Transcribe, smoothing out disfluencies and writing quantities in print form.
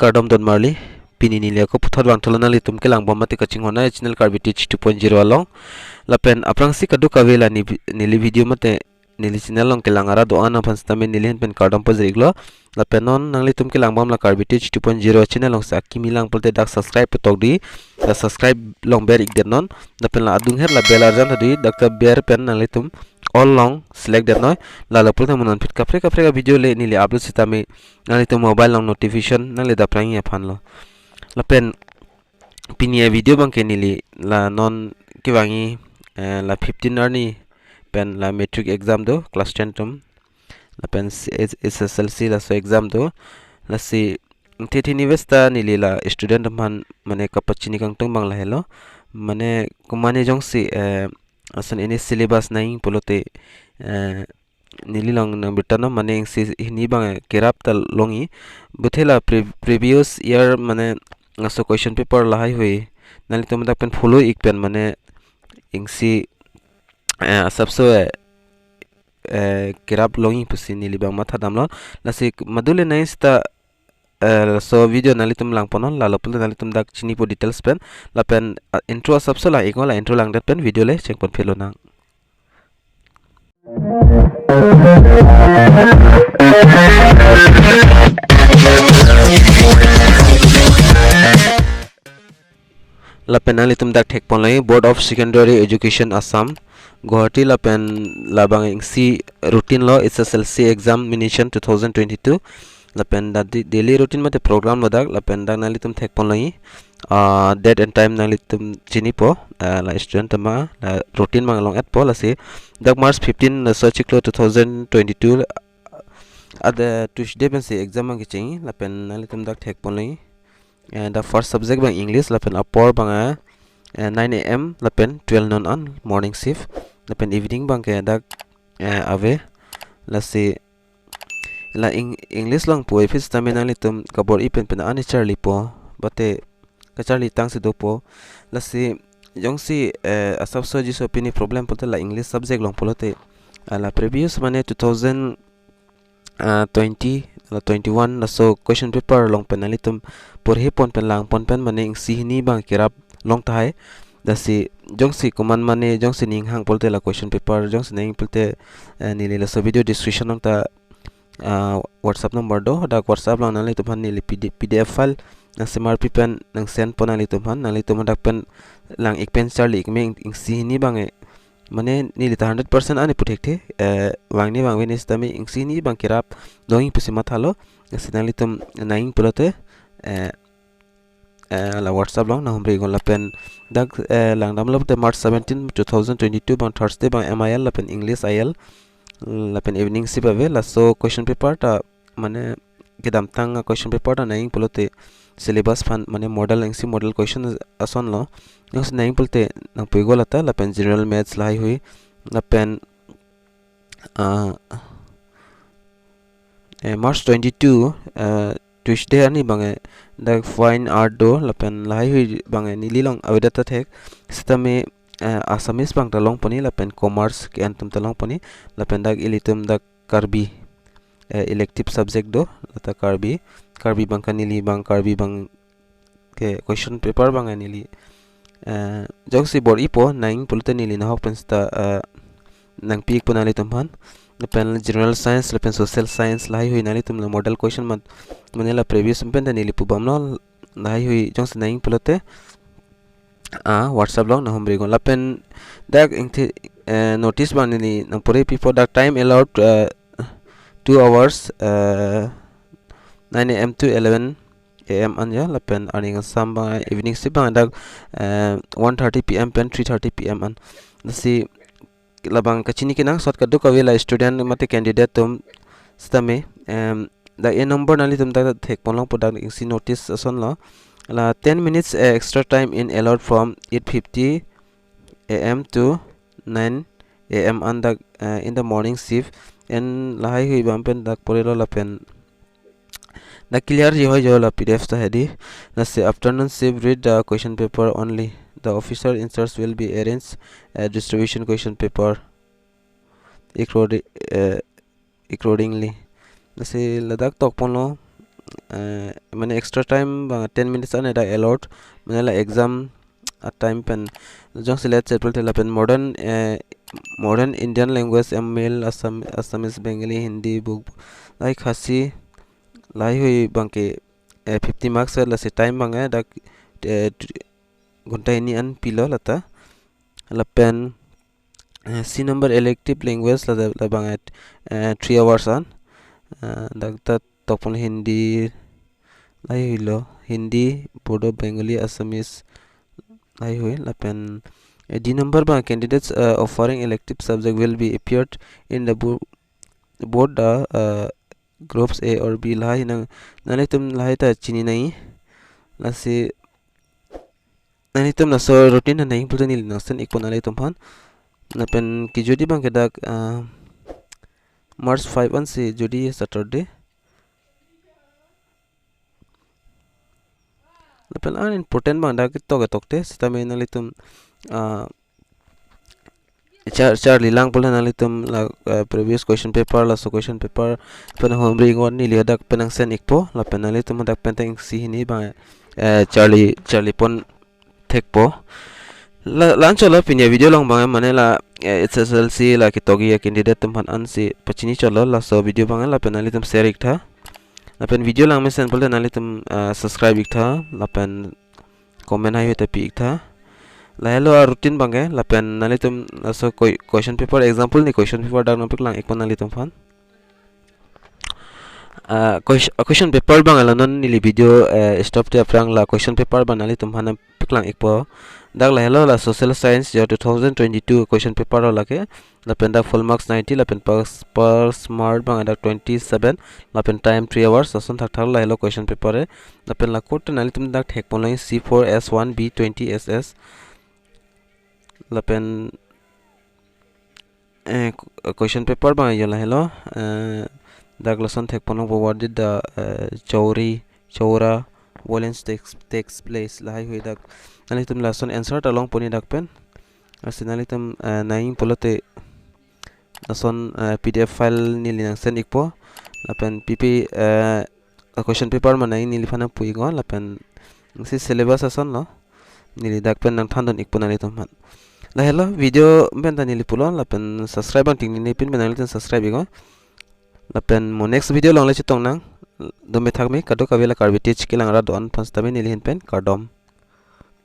Kardom don marli pini nilia ko puthar bang tholana li tum ke lang bomma te kaching hona channel Karbi teach 2.0 along lapen aprang si kadu kavela nili video mate nili channel long ke langara do ana phanstame nili pen Kardom po jiglo lapen non nangli tum ke lang bom la Karbi teach 2.0 channel long sa kimi lang polte dak subscribe tok di da subscribe long ber ik non lapen la adung her la bel arjan thadi dak ta ber pen nangli tum all long select that noy la la pulte monon fit kapre ka video le nili upload sitame nangli tum mobile long notification nangli da prang ya phan lo lapen pinia video bang ke nili la non kiwangi la 15 arni pen la matric exam do class 10 tum lapen Hslc la so exam do la si theti nivesta nili la student man mane kapachini kang tung bang la hello mane kumane jong si asan ini syllabus nai pulote nili long nang bitano mane si hini bang kerap tal longi buthela previous year mane ngaso question paper lahai hui nali tum dak pen follow ik pen mane ingsi sabso kerap longi pusi nili bang matha damlon lasi madule naista so video nali tum lang ponon la lopul nali tum dak chini po details pen la pen intro sabso la ikola intro lang dat pen video le cheng pon phelo nang lapen nali tum dak thek pon lai Board of Secondary Education Assam Guwahati lapen labang ingsi routine lo Hslc examination 2022 lapen da daily routine mate program lodak lapen dak nali tum thek pon lai date and time nali tum chini po la student ma la routine ma long at po la se dak March 15 so chiklo 2022 ada Tuesday ben se exam ma kiching lapen nali tum dak thek pon lai and the first subject bang English lapen upor bang 9 am lapen 12 noon on morning shift lapen evening bang ke dak ave la se la English long po ifis tamena litum kabor ipen pen ani charli po bate ka charli tang se do po la se jong si asap so ji so pini problem pote la English subject long polote la previous mane 2020 la 21 la so question paper long penalitum por he pon pen lang pon pen mane si ni bang kirap long thai da si jong si command mane jong si ning hang polte la question paper jong si ning polte ni le so video description long ta WhatsApp number do da WhatsApp lang nali tumhan ni PDF file nang smrp pen nang send pon nali tumhan dak pen lang ik pen charli ik me ing si ni bang mane ni 100% ani puthek the wang ni wang venis tami ing si ni bang kirap doing pusima thalo sinali tum naing pulote la WhatsApp long na humre gon la pen dak lang dam lote March 17 2022 bang Thursday bang MIL la pen English IL la pen evening sip ave la so question paper ta mane kedam tang question paper ta naing pulote syllabus fan mane model engsi model question ason lo ngus naing pulte nang pegol ata la pen general maths lai hui la pen March 22 Tuesday ani bange dak fine art do la pen lai hui bange nili long avedata thek stame Assamese bang talong poni la pen commerce ke antum talong poni la pen dak ilitum dak Karbi elective subject do lata Karbi bang kanili bang Karbi bang ke question paper bang anili jong si bor ipo naing pulte nili na hok pensta nang pik punali tumhan la pen general science la pen social science lai hui nali tum la model question man manela previous pen nili pubam no lai hui jong si naing pulte WhatsApp long na hombre gon la pen dak ingti notice bang nili nang pore people dak time allowed 2 hours 9 am to 11 am anja la pen earning samba evening sibang dak 1:30 pm pen 3:30 pm an si labang kachini kinang shortcut do kawela student mate candidate tum stame the a number nali tum da thek ponlong product si notice ason la 10 minutes extra time in allowed from 8:50 am to 9 am and in the morning shift and lahai hui bampen dak porelo la pen the clear je hoy jo la PDF ta hedi na se afternoon shift read the question paper only the officer inserts will be arranged distribution question paper accordingly na se ladak tok ponlo mane extra time bang 10 minutes ane da allowed mane la exam a time pen jong select chapel te la pen modern Indian language ML Assamese Bengali Hindi book lai khasi lai hui bangke 50 marks la se time bang da gunta ini an pilo lata la pen C number elective language la bang 3 hours an da topon Hindi lai hui lo Hindi Bodo Bengali Assamese lai hui la pen D number bang candidates offering elective subject will be appeared in the board groups A or B lai nang nalitum lai ta chini nai la se nalitum na so routine na nai putan il nasen ikon nalitum phan na pen ki jodi bang ke dak March 5 an se jodi Saturday la pen an important bang dak to ga tokte sita me nalitum char lilang pula nalitum la previous question paper la so question paper pen homework on ni liadak penang sen ikpo la pen nalitum dak pentang si ni ba charlie pon thekpo la lancho la pinya video long bang mane la Hslc la kitogi candidate tum han an si pachini chalo la so video bang la pen nalitum share iktha la pen video lang me sen pula nalitum subscribe iktha la pen comment hai hete pi iktha la hello routine bange la pen nalitum so question paper example ni question paper dak nopik lang ikon nalitum fan question paper bang la non ni video stop te aprang la question paper ban nalitum han piklang ikpo dak la hello la social science year 2022 question paper la ke la pen dak full marks 90 la pen per smart bang dak 27 la pen time 3 hours ason thak thak la hello question paper la pen la code nalitum dak thek pon lai C4S1 B20SS la pen question paper bang yala hello dak lesson thek ponong forwarded the chora violence takes place la hui dak nalitum lesson answer along poni dak pen asinalitum naing pulote lesson PDF file ni linang send ikpo la pen pp question paper ma naing ni lifana pui go la pen si syllabus ason lo ni dak pen nang thandon ikpo nalitum han la hello video ben tani lipulo la pen subscribe ang ting ni pin benang ten subscribe go la pen mo next video long le chitong nang do me thak me kado kavela Karbi teach kilang ra don pas tabe ni pen Kardom